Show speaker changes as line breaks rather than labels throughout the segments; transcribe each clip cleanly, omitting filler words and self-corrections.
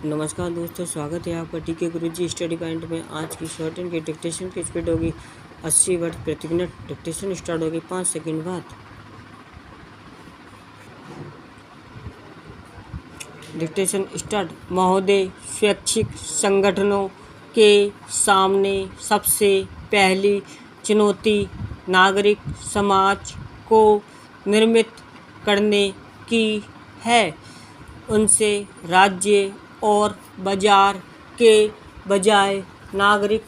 नमस्कार दोस्तों, स्वागत है आपका टीके गुरुजी स्टडी पॉइंट में। आज की शॉर्ट एंड की डिक्टेशन की स्पीड होगी 80 वर्ड प्रति मिनट। डिक्टेशन स्टार्ट होगी 5 सेकंड बाद। Dictation start. महोदय, स्वैच्छिक संगठनों के सामने सबसे पहली चुनौती नागरिक समाज को निर्मित करने की है। उनसे राज्य और बाजार के बजाय नागरिक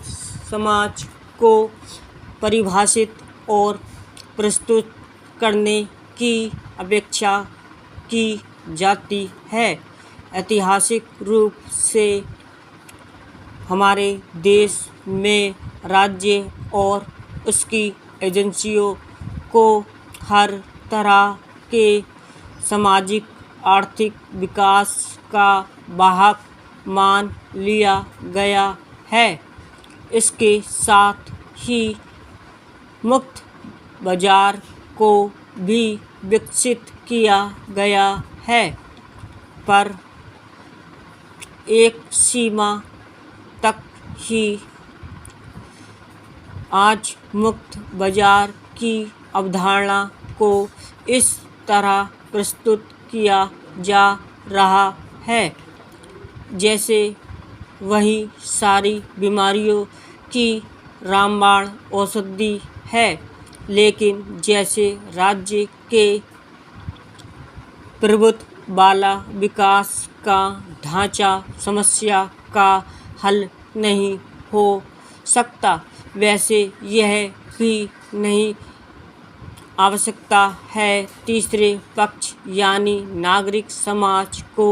समाज को परिभाषित और प्रस्तुत करने की अपेक्षा की जाती है। ऐतिहासिक रूप से हमारे देश में राज्य और उसकी एजेंसियों को हर तरह के सामाजिक आर्थिक विकास का वाहक मान लिया गया है। इसके साथ ही मुक्त बाजार को भी विकसित किया गया है, पर एक सीमा तक ही। आज मुक्त बाजार की अवधारणा को इस तरह प्रस्तुत किया जा रहा है जैसे वही सारी बीमारियों की रामबाण औषधि है, लेकिन जैसे राज्य के प्रभुत्व वाला विकास का ढांचा समस्या का हल नहीं हो सकता, वैसे यह भी नहीं आवश्यकता है तीसरे पक्ष यानी नागरिक समाज को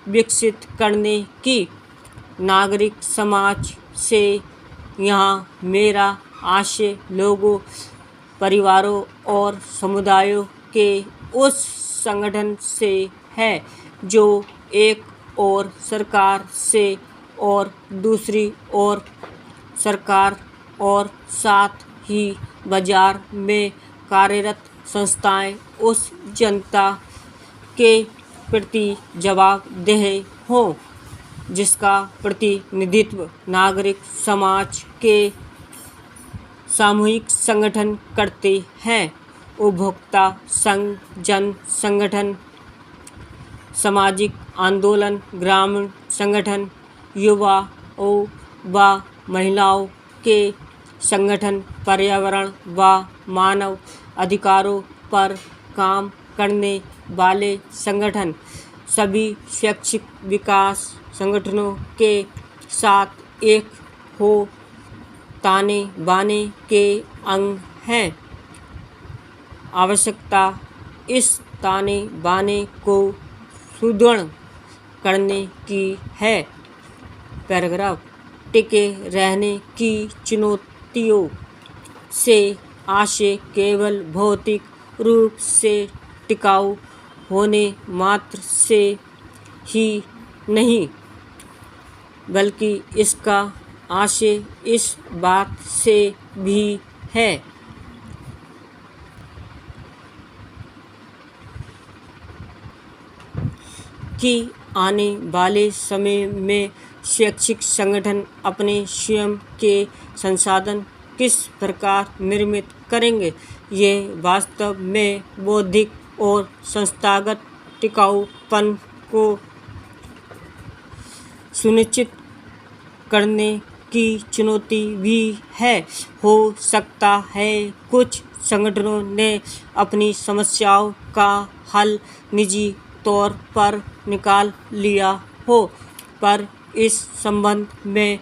विकसित करने की। नागरिक समाज से यहाँ मेरा आशय लोगों, परिवारों और समुदायों के उस संगठन से है जो एक और सरकार से और दूसरी ओर सरकार और साथ ही बाजार में कार्यरत संस्थाएं उस जनता के प्रति जवाबदेह हों जिसका प्रतिनिधित्व नागरिक समाज के सामूहिक संगठन करते हैं। उपभोक्ता संघ, जन संगठन, सामाजिक आंदोलन, ग्रामीण संगठन, युवाओं व महिलाओं के संगठन, पर्यावरण व मानव अधिकारों पर काम करने वाले संगठन, सभी शैक्षिक विकास संगठनों के साथ एक हो ताने बाने के अंग हैं। आवश्यकता इस ताने बाने को सुदृढ़ करने की है। पैराग्राफ। टिके रहने की चुनौतियों से आशय केवल भौतिक रूप से टिकाऊ होने मात्र से ही नहीं, बल्कि इसका आशय इस बात से भी है कि आने वाले समय में शैक्षिक संगठन अपने स्वयं के संसाधन किस प्रकार निर्मित करेंगे। ये वास्तव में बौद्धिक और संस्थागत टिकाऊपन को सुनिश्चित करने की चुनौती भी है। हो सकता है कुछ संगठनों ने अपनी समस्याओं का हल निजी तौर पर निकाल लिया हो, पर इस संबंध में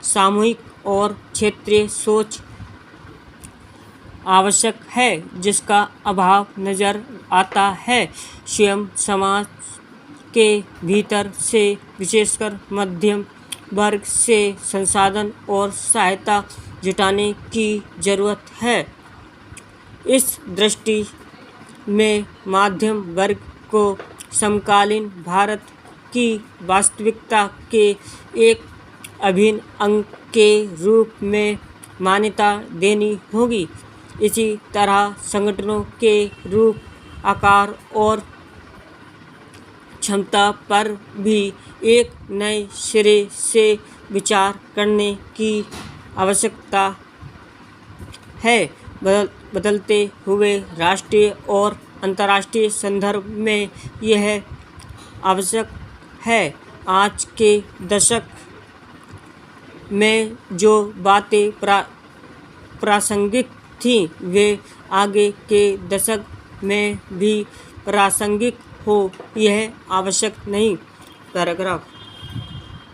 सामूहिक और क्षेत्रीय सोच आवश्यक है जिसका अभाव नज़र आता है। स्वयं समाज के भीतर से विशेषकर मध्यम वर्ग से संसाधन और सहायता जुटाने की जरूरत है। इस दृष्टि में मध्यम वर्ग को समकालीन भारत की वास्तविकता के एक अभिन्न अंग के रूप में मान्यता देनी होगी। इसी तरह संगठनों के रूप, आकार और क्षमता पर भी एक नए सिरे से विचार करने की आवश्यकता है। बदलते हुए राष्ट्रीय और अंतर्राष्ट्रीय संदर्भ में यह आवश्यक है। आज के दशक में जो बातें प्रासंगिक थीं वे आगे के दशक में भी प्रासंगिक हो, यह आवश्यक नहीं। पैराग्राफ